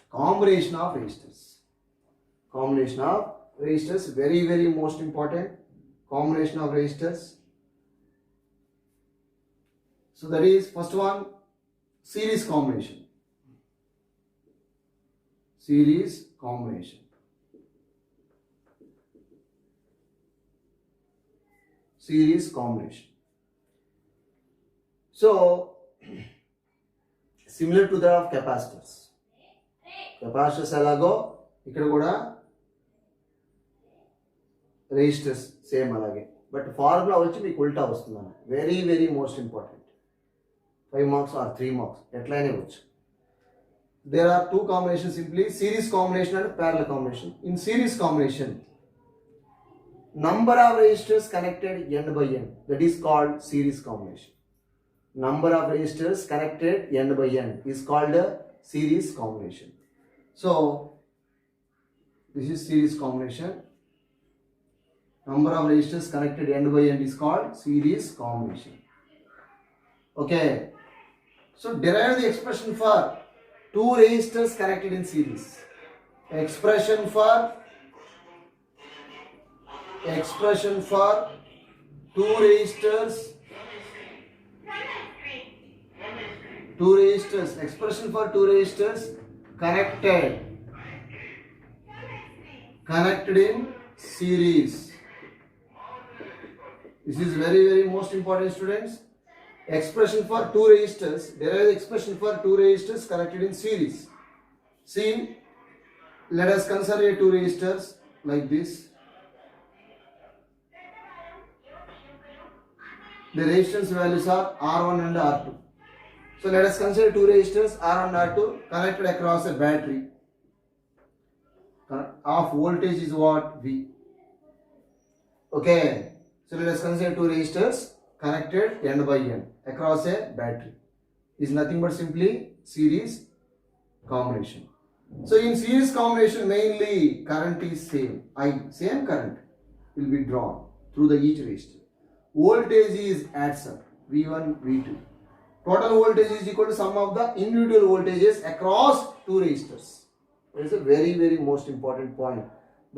Combination of resistors. Combination of resistors, very, very most important. Combination of resistors. So that is first one, series combination. Series combination. Series combination. So similar to that of capacitors. Capacitors ఎలాగో ఇక్కడ కూడా resistors same అలాగే, but formula వచ్చి మీకు ఉల్టా వస్తుందన్న. Very very most important. 5 marks or 3 marks ఎట్లయినా వచ్చు. There are two combinations, simply series combination and parallel combination. In series combination, number of resistors connected end by end, that is called series combination. Number of resistors connected end by end is called a series combination. So this is series combination. Number of resistors connected end by end is called series combination. Okay. So derive the expression for two resistors connected in series. Expression for two resistors. Expression for two resistors connected in series. This is very, very most important, students. Expression for two resistors. There is expression for two resistors connected in series. See, let us consider two resistors like this. The resistance values are R1 and R2. So let us consider two resistors R1 and R2 connected across a battery. Of voltage is what? V. Okay. So let us consider two resistors connected end by end across a battery. Is nothing but simply series combination. So in series combination, mainly current is same current will be drawn through the each resistor. Voltage is adds up, V1, V2. Total voltage is equal to sum of the individual voltages across two resistors. That is a very, very most important point.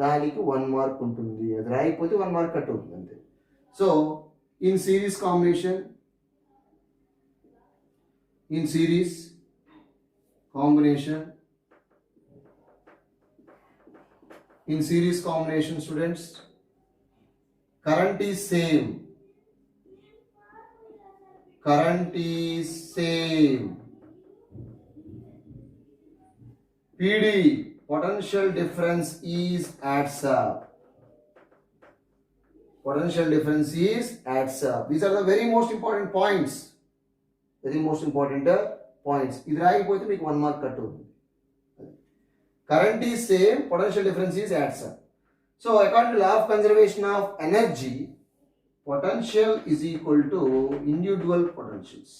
దానికి 1 mark ఉంటుంది. అది రాయిపోతే 1 mark cut అవుతుంది అంతే. So in series combination, students, current is same. PD, potential difference is adds up. These are the very most important points. ఇది రాయిపోతే మీకు 1 mark cut అవుతుంది. Current is same, potential difference is adds up. So according to law of conservation of energy, potential is equal to individual potentials.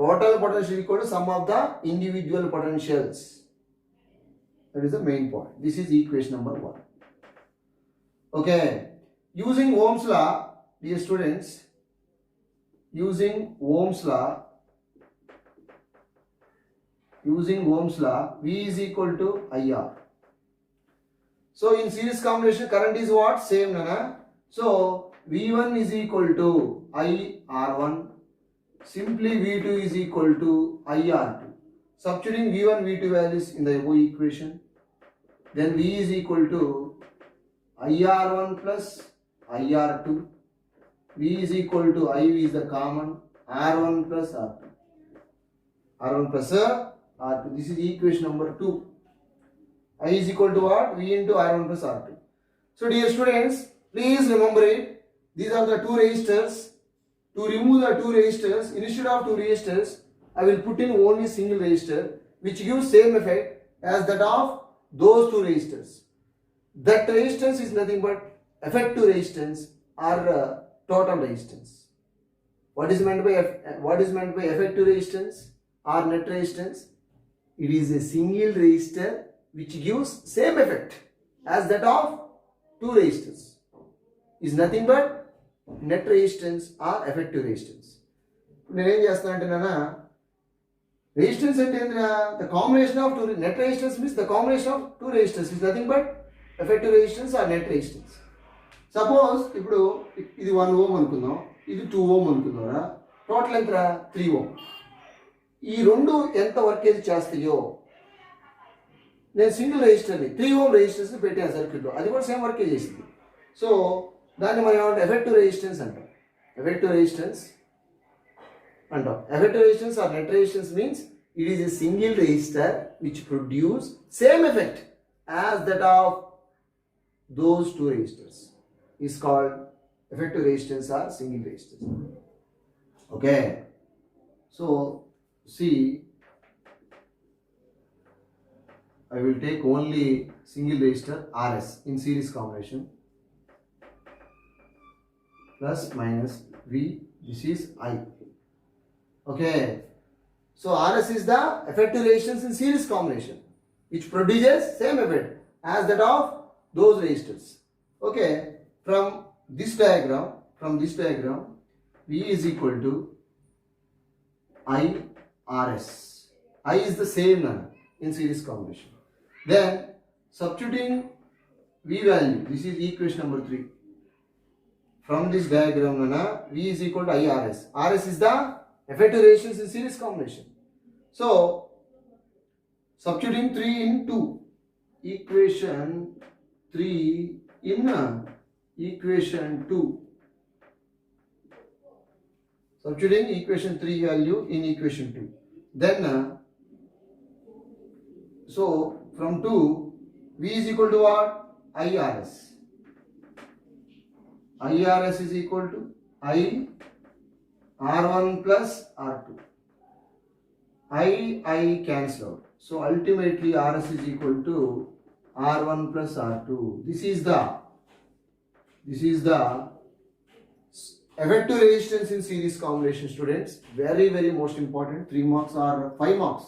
Total potential is equal to sum of the individual potentials. That is the main point. This is equation number 1. Okay. Using Ohm's law, dear students, V is equal to IR. So in series combination, current is what? Same, nana. So V1 is equal to IR1. Simply V2 is equal to IR2. Substituting V1, V2 values in the above equation. Then V is equal to IR1 plus IR2. V is equal to IV is the common, R1 plus R2. R1 plus R2. This is equation number 2. I is equal to what? V into R1 plus R2. So dear students, please remember it. These are the two resistors. To remove the two resistors, instead of two resistors, I will put in only single resistor which gives same effect as that of those two resistors. That resistance is nothing but effective resistance or total resistance. What is meant by effective resistance or net resistance? It is a single resistor which gives same effect as that of two resistors. Is nothing but net resistance or effective resistance. నేను ఏం చేస్తాను అంటే నాన్న resistance అంటే ఏంటిరా? The combination of two net resistance means the combination of two resistors is nothing but effective resistance or net resistance. Suppose ఇప్పుడు ఇది 1 ohm అనుకుందాం, ఇది 2 ohm అనుకుందాంరా. టోటల్ ఎంతరా? 3 ohm. ఈ రెండు ఎంత వర్కేజ్ చేస్తాయో నేను సింగిల్ రెసిస్టర్ని 3 ohm రెసిస్టర్స్ని పెట్టాను సర్క్యూట్లో, అది కూడా సేమ్ వర్కే చేసింది. సో దాన్ని మనం ఏమంటాం? ఎఫెక్టివ్ రెసిస్టెన్స్ అంటాం. ఎఫెక్టివ్ రెసిస్టెన్స్ అంటాం. Effective resistance or net resistance means it is a single resistor which produce same effect as that of those two resistors is called effective resistance or single resistance. Okay, so see, I will take only single resistor RS in series combination. Plus minus V, this is I. Okay, so RS is the effective resistance in series combination which produces same effect as that of those resistors. Okay, from this diagram V is equal to I RS. I is the same in series combination. Then substituting V value, this is equation number 3. From this diagram, V is equal to IRS. RS is the effective resistance in series combination. So, substituting 3 in 2. Equation 3 in equation 2. Substituting equation 3 value in equation 2. Then, so from 2, V is equal to what? IRS. IRS is equal to I R1 plus R2. I cancel out. So ultimately RS is equal to R1 plus R2. This is the effective resistance in series combination, students. Very, very most important. 3 marks or 5 marks.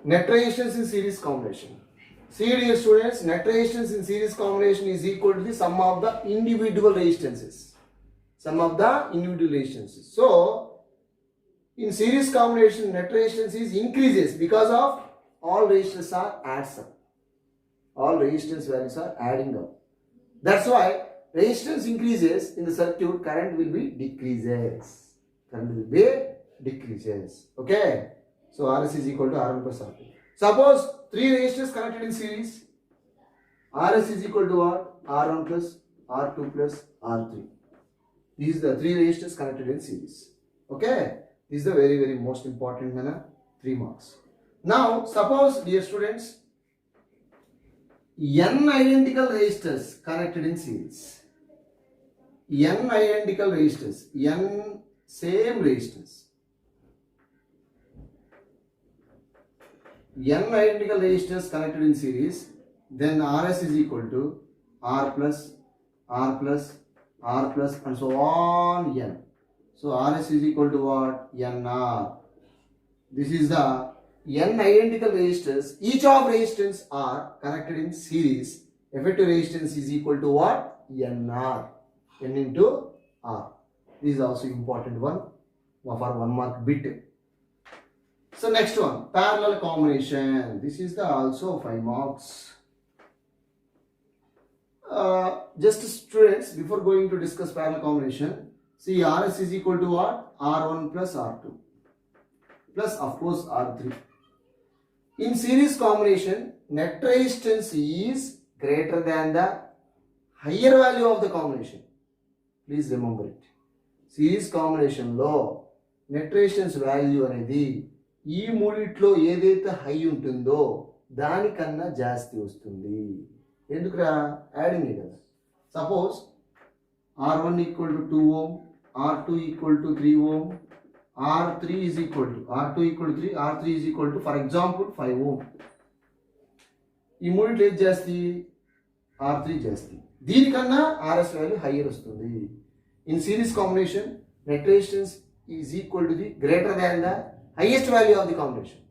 Net resistance in series combination. See dear students, net resistance in series combination is equal to the sum of the individual resistances. So, in series combination, net resistance is increases because of all resistors are adds up. All resistance values are adding up. That's why resistance increases in the circuit, current will be decreases. Okay. So RS is equal to R1 plus R2. Suppose 3 resistors connected in series. RS is equal to what? R1 plus R2 plus R3. These are the 3 resistors connected in series. Okay. This is the very, very most important 3 marks. Now suppose dear students, n identical resistors connected in series. N identical resistors. N same resistors. N identical resistors connected in series. Then RS is equal to R plus and so on N. So RS is equal to what? NR. This is the N identical resistors. Each of resistance are connected in series. Effective resistance is equal to what? NR. N into R. This is also important one for 1 mark bit. So next one, parallel combination. This is the also 5 marks. Just students, before going to discuss parallel combination, see RS is equal to what? R1 plus R2 plus of course R3. In series combination, net resistance is greater than the higher value of the combination. Please remember it. Series combination low, net resistance value అనేది ఈ మూడిట్లో ఏదైతే high ఉంటుందో దానికన్నా జాస్తి వస్తుంది. ఎందుకురా? Adding కదా. Suppose R1 equal to 2 ohm, R2 equal to 3 ohm, R3 is equal to R2 equal to 3, R3 is equal to for example 5 ohm. ఈ మూడిట్లో ఏది జాస్తి? R3 జాస్తి. దీనికన్నా RS వాల్యూ హయ్యర్ వస్తుంది. In series combination net resistance is equal to the greater than the highest value of the combination.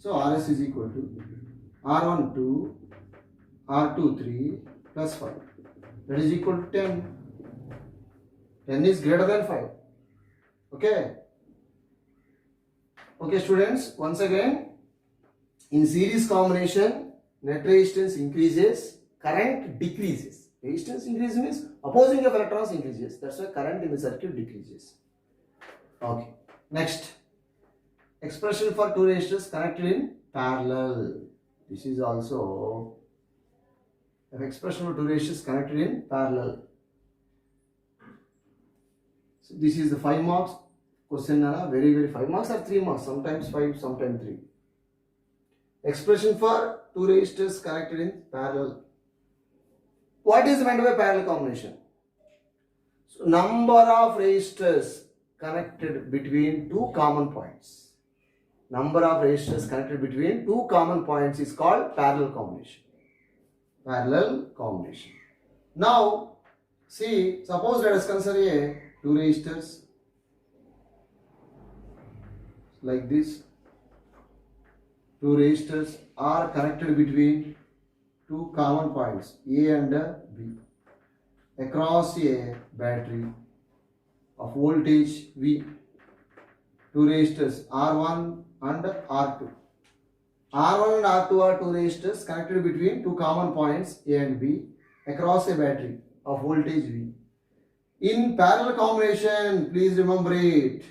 So RS is equal to R1 2, R2 3 plus 5. That is equal to 10. 10 is greater than 5. Okay. Okay students, once again, in series combination, net resistance increases, current decreases. Resistance increases means opposing of electrons increases. That's why current in the circuit decreases. Okay. Next. Expression for two resistors connected in parallel. This is also an expression for two resistors connected in parallel. So this is the 5 marks question. Very 5 marks or 3 marks. Sometimes 5, sometimes 3. Expression for two resistors connected in parallel. What is meant by parallel combination? So number of resistors connected between two common points. Number of resistors connected between two common points is called parallel combination. Parallel combination. Now, see, suppose let us consider two resistors like this. Two resistors are connected between two common points A and B across a battery of voltage V. Two resistors R1 and R2. R1 and R2 are two resistors connected between two common points A and B across a battery of voltage V. In parallel combination, please remember it.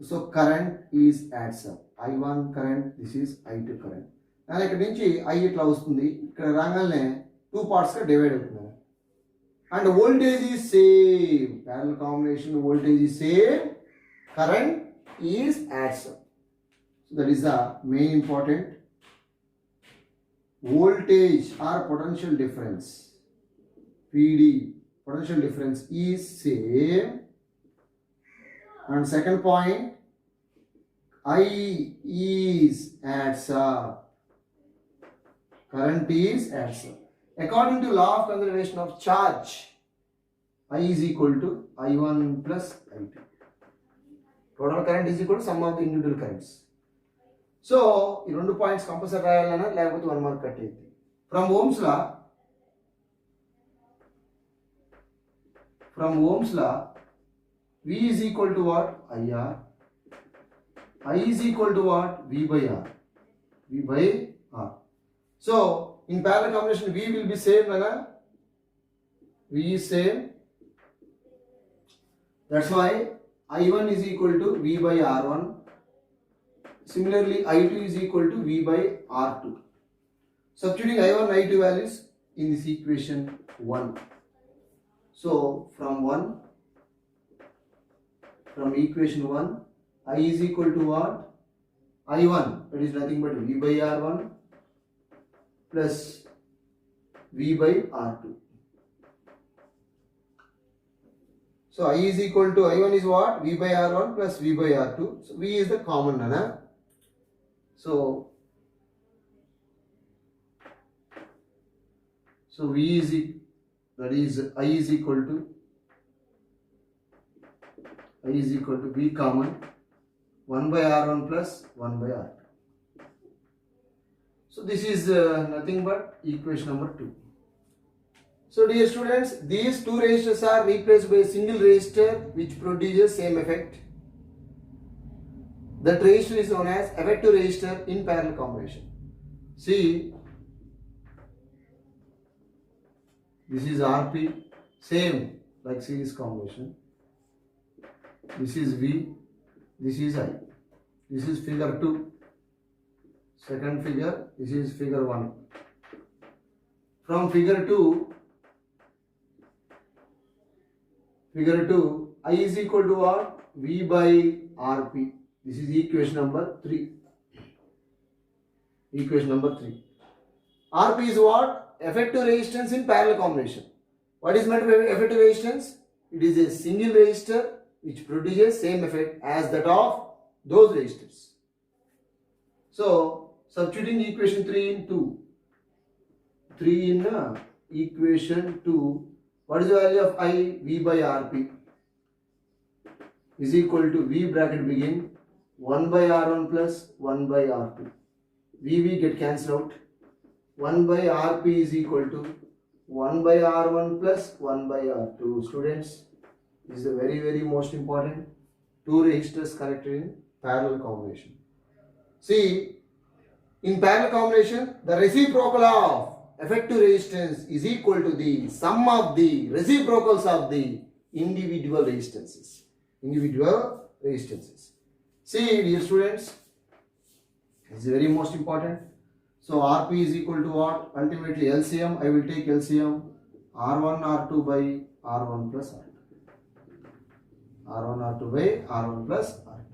So current is adds up. I1 current, this is I2 current. And ఇక్కడ నుంచి I ఇట్లా వస్తుంది, ఇక్కడ రాగానే 2 parts గా divide అవుతుంది. And voltage is same. Parallel combination voltage is same. Current is adds up. So that is the main important. Voltage or potential difference, PD, potential difference is same. And second point, I is adds up. Current is adds up. According to law of conservation of charge, I is equal to I1 plus I2. Total current is equal to sum of the individual currents. So, ఈ 2 points compulsory రాయాలన్నా లేకపోతే 1 mark cut అవుతుంది. From Ohm's law, V is equal to what? IR. I is equal to what? V by R. V by R. So, in parallel combination, V will be same, V is same. That's why I1 is equal to V by R1. Similarly, I2 is equal to V by R2. Substituting I1 and I2 values in this equation 1. So, from equation 1, I is equal to what? I1, that is nothing but V by R1 plus V by R2. So I is equal to I1 is what? V by R1 plus V by R2. So V is the common nana. So V is that is I is equal to V common 1 by R1 plus 1 by R2. So this is nothing but equation number 2. So dear students, these two resistors are replaced by a single resistor which produces same effect. That resistor is known as effective resistor in parallel combination. See, this is RP, same like series combination. This is V, this is I. This is figure 2. Second figure, this is figure 1. From figure 2, I is equal to what? V by Rp. This is equation number 3. Equation number 3. Rp is what? Effective resistance in parallel combination. What is meant by effective resistance? It is a single resistor which produces same effect as that of those resistors. So, substituting equation 3 in 2. 3 in equation 2. What is the value of I? V by Rp is equal to V bracket begin 1 by R1 plus 1 by R2. VV get cancelled out. 1 by Rp is equal to 1 by R1 plus 1 by R2. Students, this is the very most important. Two resistors connected in parallel combination. See, in parallel combination, the reciprocal of effective resistance is equal to the sum of the reciprocals of the individual resistances. See, dear students, this is very most important. So Rp is equal to what? Ultimately LCM, I will take LCM R1 R2 by R1 plus R2. R1 R2 by R1 plus R2.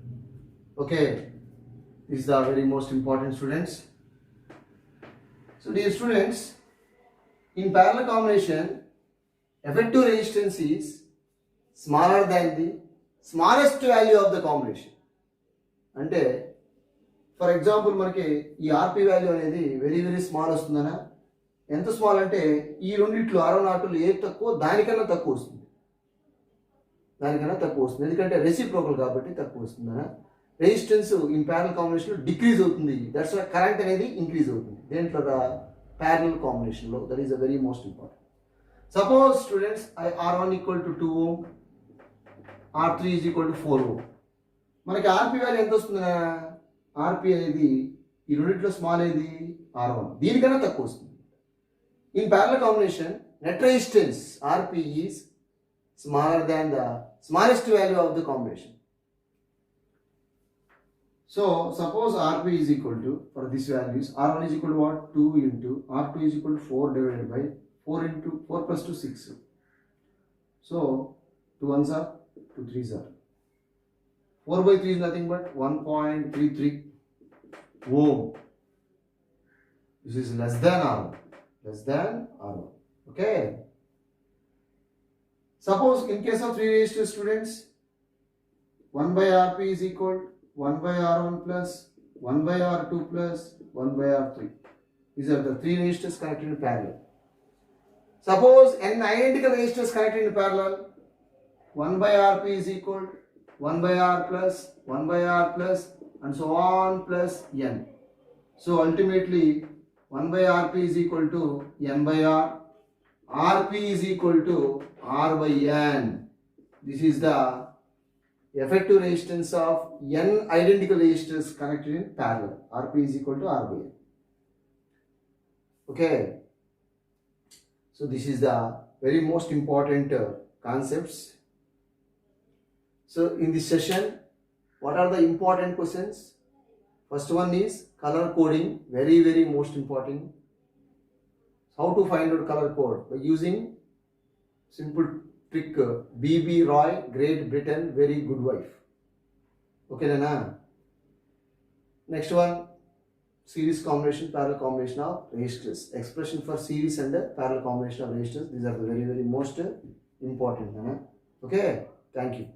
Okay, this is the very most important, students. So dear students, in parallel combination, effective resistance is smaller than the smallest value of the combination. అంటే for example మనకి ఈ ఆర్పి value అనేది very small వస్తుందనా? ఎంత small అంటే ఈ రెండిట్లు R1 R2 ఏది తక్కువ దానికన్నా తక్కువ వస్తుంది. ఎందుకంటే రెసిప్రోకల్ కాబట్టి తక్కువ వస్తుందనా? Resistance in parallel combination decrease అవుతుంది. దట్స్ వై కరెంట్ అనేది ఇంక్రీజ్ అవుతుంది. దేంట్లో? ప్యారలల్ కాంబినేషన్లో. That is the very most important. Suppose students R1 equal to 2 ohm, R3 is equal to 4 ohm. మనకి ఆర్పి వాల్యూ ఎంత వస్తుందా? ఆర్పి అనేది ఈ రెండిట్లో స్మాల్ ఏది? R1. దీనికన్నా తక్కువ వస్తుంది. In parallel combination net resistance RP is smaller than the smallest value of the combination. So suppose Rp is equal to, for these values, R1 is equal to what? 2 into R2 is equal to 4 divided by 4 into 4 plus 2 6. So 2 ones are 2 3s are 4 by 3 is nothing but 1.33 ohm. This is less than R1. Okay. Suppose in case of 3 resistors, students, 1 by Rp is equal 1 by R1 plus 1 by R2 plus 1 by R3. These are the 3 resistors connected in parallel. Suppose n identical resistors connected in parallel, 1 by Rp is equal 1 by R plus 1 by R plus and so on plus n. So ultimately 1 by Rp is equal to n by R. Rp is equal to R by n. This is the effective resistance of n identical resistors connected in parallel. Rp is equal to R by n. Okay. So this is the very most important concepts. So in this session, what are the important questions? First one is color coding. Very most important. How to find out color code? By using simple trick. B.B. Roy, Great Britain, very good wife. Okay, Nana? Next one, series combination, parallel combination of resistors. Expression for series and parallel combination of resistors. These are the very most important, Nana. Okay, thank you.